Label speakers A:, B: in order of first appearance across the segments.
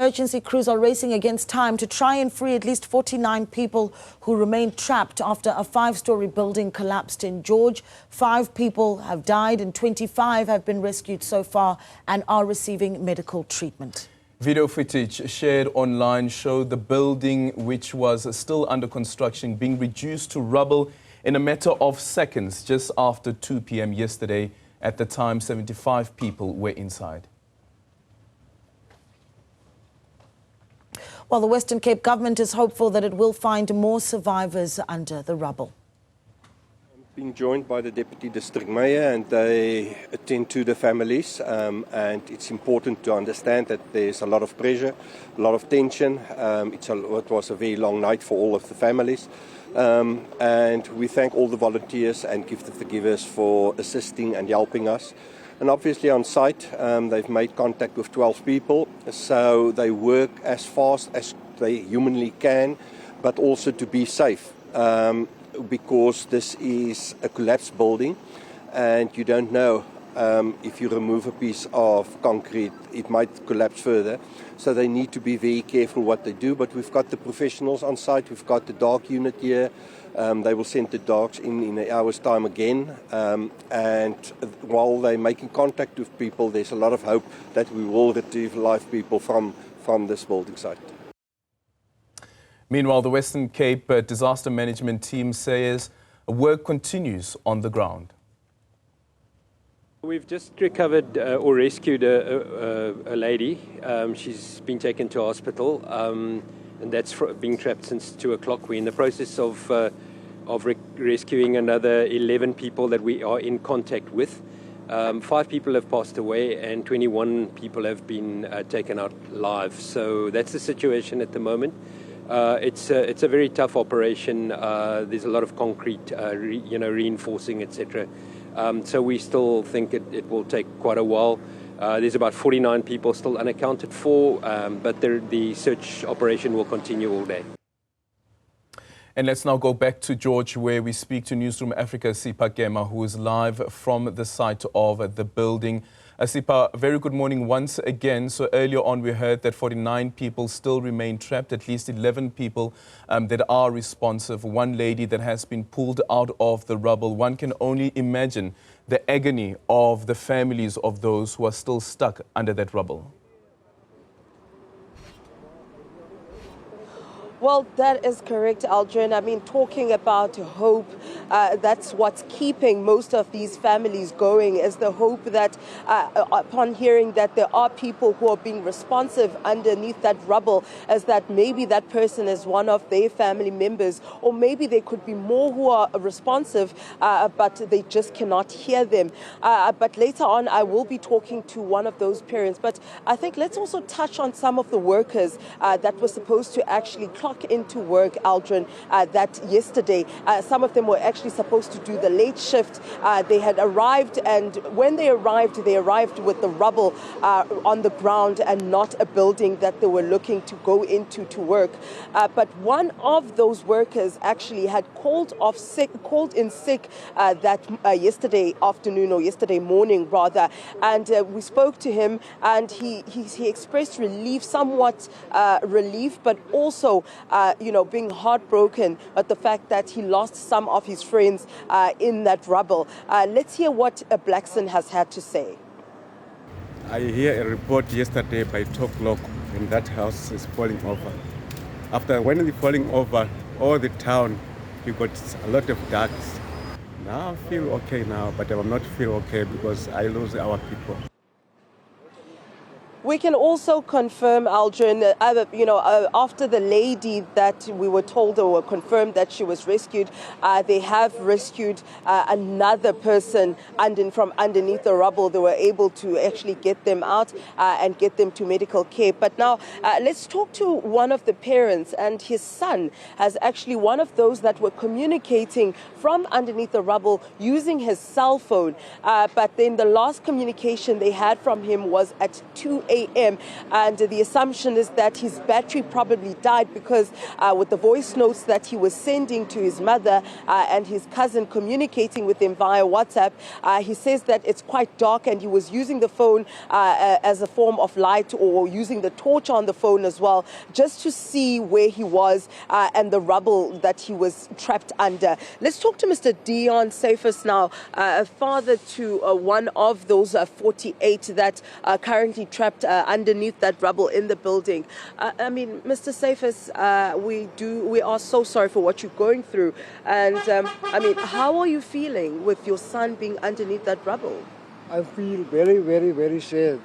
A: Emergency crews are racing against time to try and free at least 49 people who remain trapped after a five-storey building collapsed in George. 5 people have died and 25 have been rescued so far and are receiving medical treatment.
B: Video footage shared online showed the building, which was still under construction, being reduced to rubble in a matter of seconds just after 2 p.m. yesterday. At the time, 75 people were inside.
A: While the Western Cape government is hopeful that it will find more survivors under the rubble.
C: I'm being joined by the Deputy District Mayor, and they attend to the families, and it's important to understand that there's a lot of pressure, a lot of tension. It was a very long night for all of the families, and we thank all the volunteers and gift of the givers for assisting and helping us. And obviously on site, they've made contact with 12 people, so they work as fast as they humanly can, but also to be safe, because this is a collapsed building, and you don't know if you remove a piece of concrete, it might collapse further. So they need to be very careful what they do, but we've got the professionals on site, we've got the dog unit here. They will send the dogs in an hour's time again, and while they're making contact with people, there's a lot of hope that we will retrieve live people from this building site.
B: Meanwhile, the Western Cape disaster management team says work continues on the ground.
D: We've just recovered or rescued a lady. She's been taken to hospital, and that's been trapped since 2 o'clock. We're in the process of rescuing another 11 people that we are in contact with. 5 people have passed away and 21 people have been taken out live. So that's the situation at the moment. It's a very tough operation. There's a lot of concrete, reinforcing, etc. So we still think it will take quite a while. There's about 49 people still unaccounted for, but the search operation will continue all day.
B: And let's now go back to George, where we speak to Newzroom Afrika Kema, who is live from the site of the building. Sipha, very good morning once again. So earlier on we heard that 49 people still remain trapped, at least 11 people that are responsive. One lady that has been pulled out of the rubble. One can only imagine the agony of the families of those who are still stuck under that rubble.
E: Well, that is correct, Aldrin. I mean, talking about hope, that's what's keeping most of these families going, is the hope that upon hearing that there are people who are being responsive underneath that rubble, is that maybe that person is one of their family members, or maybe there could be more who are responsive, but they just cannot hear them. But later on, I will be talking to one of those parents. But I think let's also touch on some of the workers that were supposed to actually clock into work, Aldrin, that yesterday. Some of them were actually supposed to do the late shift. They had arrived, and when they arrived with the rubble on the ground and not a building that they were looking to go into to work. But one of those workers actually had called in sick that yesterday afternoon, or yesterday morning rather, and we spoke to him, and he expressed relief, somewhat relief, but also being heartbroken at the fact that he lost some of his friends in that rubble. Let's hear what Blackson has had to say.
F: I hear a report yesterday by 2 o'clock when that house is falling over. When it's falling over, all the town, we got a lot of darks. Now I feel okay now, but I will not feel okay because I lose our people.
E: We can also confirm, Aldrin, after the lady that we were told or were confirmed that she was rescued, they have rescued another person from underneath the rubble. They were able to actually get them out and get them to medical care. But now let's talk to one of the parents, and his son has actually one of those that were communicating from underneath the rubble using his cell phone. But then the last communication they had from him was at 2 a.m. And the assumption is that his battery probably died because with the voice notes that he was sending to his mother and his cousin communicating with him via WhatsApp, he says that it's quite dark and he was using the phone as a form of light, or using the torch on the phone as well, just to see where he was and the rubble that he was trapped under. Let's talk to Mr. Dion Sipha now, father to one of those 48 that are currently trapped underneath that rubble in the building. I mean, Mr. Sipha, we are so sorry for what you're going through. And I mean, how are you feeling with your son being underneath that rubble?
G: I feel very, very, very sad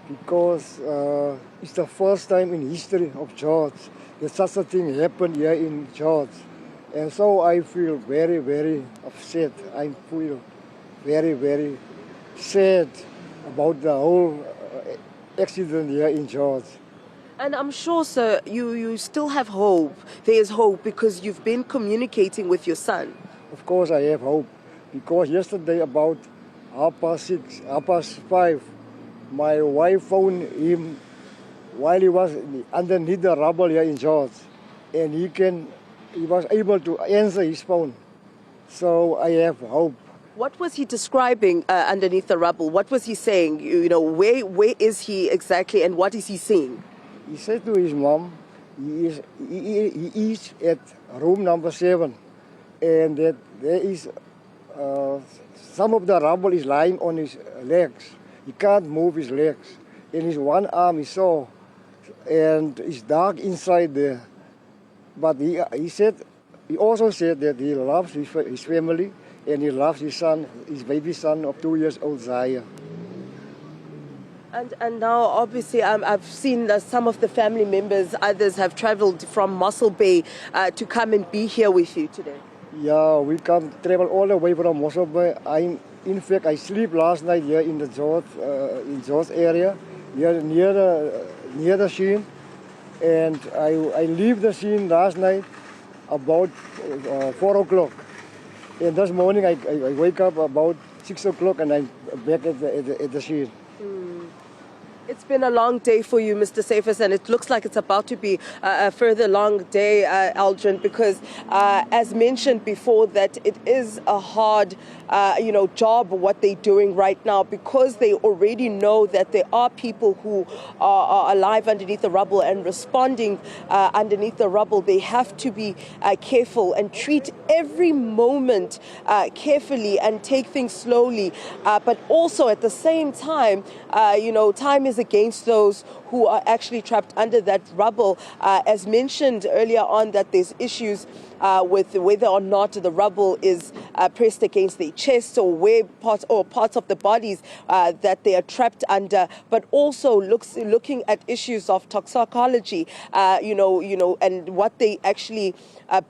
G: because it's the first time in history of George that such a thing happened here in George. And so I feel very, very upset. I feel very, very sad about the whole accident here in George.
E: And I'm sure, sir, you still have hope. There is hope because you've been communicating with your son.
G: Of course I have hope, because yesterday about 5:30, my wife phoned him while he was underneath the rubble here in George, and he was able to answer his phone. So I have hope.
E: What was he describing underneath the rubble? What was he saying? You know, where is he exactly, and what is he seeing?
G: He said to his mom, he is at room number 7, and that there is some of the rubble is lying on his legs. He can't move his legs, and his one arm is sore, and it's dark inside there. But he also said that he loves his family, and he loves his son, his baby son of 2 years old, Zaya.
E: And now, obviously, I've seen some of the family members, others have traveled from Mossel Bay to come and be here with you today.
G: Yeah, we travel all the way from Mossel Bay. In fact, I sleep last night here in the George area, here near the scene. And I leave the scene last night about 4 o'clock. And this morning I wake up about 6 o'clock and I'm back at the scene.
E: It's been a long day for you, Mr. Sipha, and it looks like it's about to be a further long day, Aldrin, because as mentioned before, that it is a hard job what they're doing right now, because they already know that there are people who are alive underneath the rubble and responding underneath the rubble. They have to be careful and treat every moment carefully and take things slowly, but also at the same time, time is against those who are actually trapped under that rubble. As mentioned earlier on, that there's issues with whether or not the rubble is pressed against their chest, or where parts of the bodies that they are trapped under, but also looking at issues of toxicology, and what they actually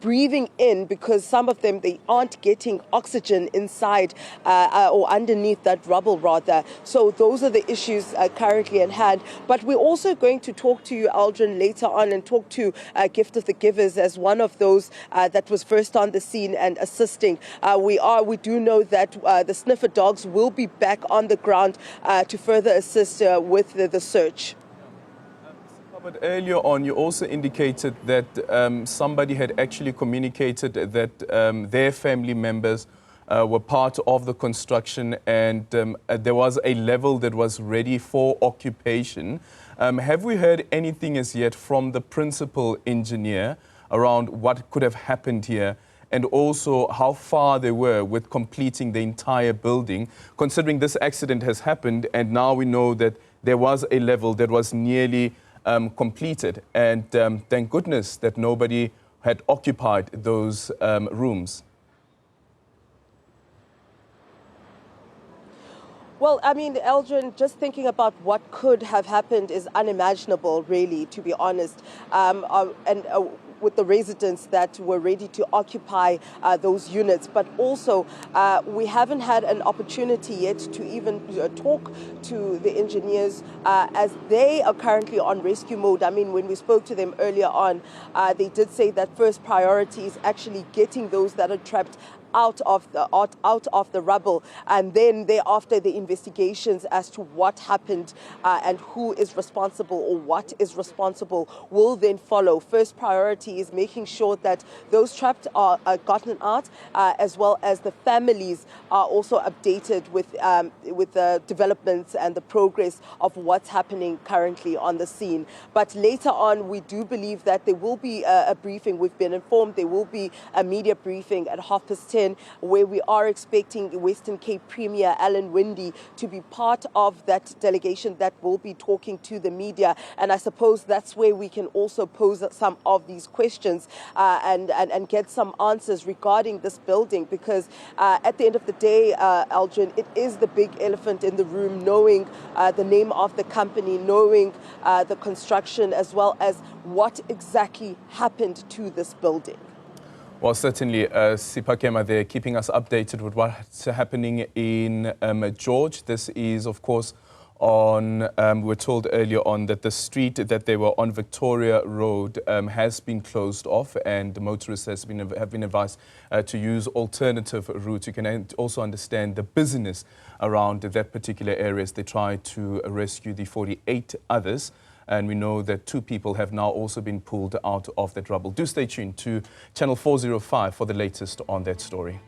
E: breathing in, because some of them, they aren't getting oxygen inside or underneath that rubble rather. So those are the issues currently at hand. But we're also going to talk to you, Aldrin, later on, and talk to Gift of the Givers as one of those that was first on the scene and assisting. We do know that the sniffer dogs will be back on the ground to further assist with the search.
B: But earlier on, you also indicated that somebody had actually communicated that their family members were part of the construction, and there was a level that was ready for occupation. Have we heard anything as yet from the principal engineer around what could have happened here, and also how far they were with completing the entire building, considering this accident has happened and now we know that there was a level that was nearly completed, and thank goodness that nobody had occupied those rooms?
E: Well, I mean, Aldrin, just thinking about what could have happened is unimaginable, really, to be honest. With the residents that were ready to occupy those units. But also, we haven't had an opportunity yet to even talk to the engineers as they are currently on rescue mode. I mean, when we spoke to them earlier on, they did say that first priority is actually getting those that are trapped out of the rubble, and then thereafter the investigations as to what happened and who is responsible or what is responsible will then follow. First priority is making sure that those trapped are gotten out, as well as the families are also updated with the developments and the progress of what's happening currently on the scene. But later on, we do believe that there will be a briefing. We've been informed there will be a media briefing at 10:30, where we are expecting Western Cape Premier Alan Winde to be part of that delegation that will be talking to the media. And I suppose that's where we can also pose some of these questions and get some answers regarding this building, because at the end of the day, Aldrin, it is the big elephant in the room, knowing the name of the company, knowing the construction, as well as what exactly happened to this building.
B: Well, certainly, Sipha Kema there, keeping us updated with what's happening in George. This is, of course, on, we were told earlier on that the street that they were on, Victoria Road, has been closed off, and motorists have been advised to use alternative routes. You can also understand the business around that particular area as they try to rescue the 48 others. And we know that 2 people have now also been pulled out of that rubble. Do stay tuned to Channel 405 for the latest on that story.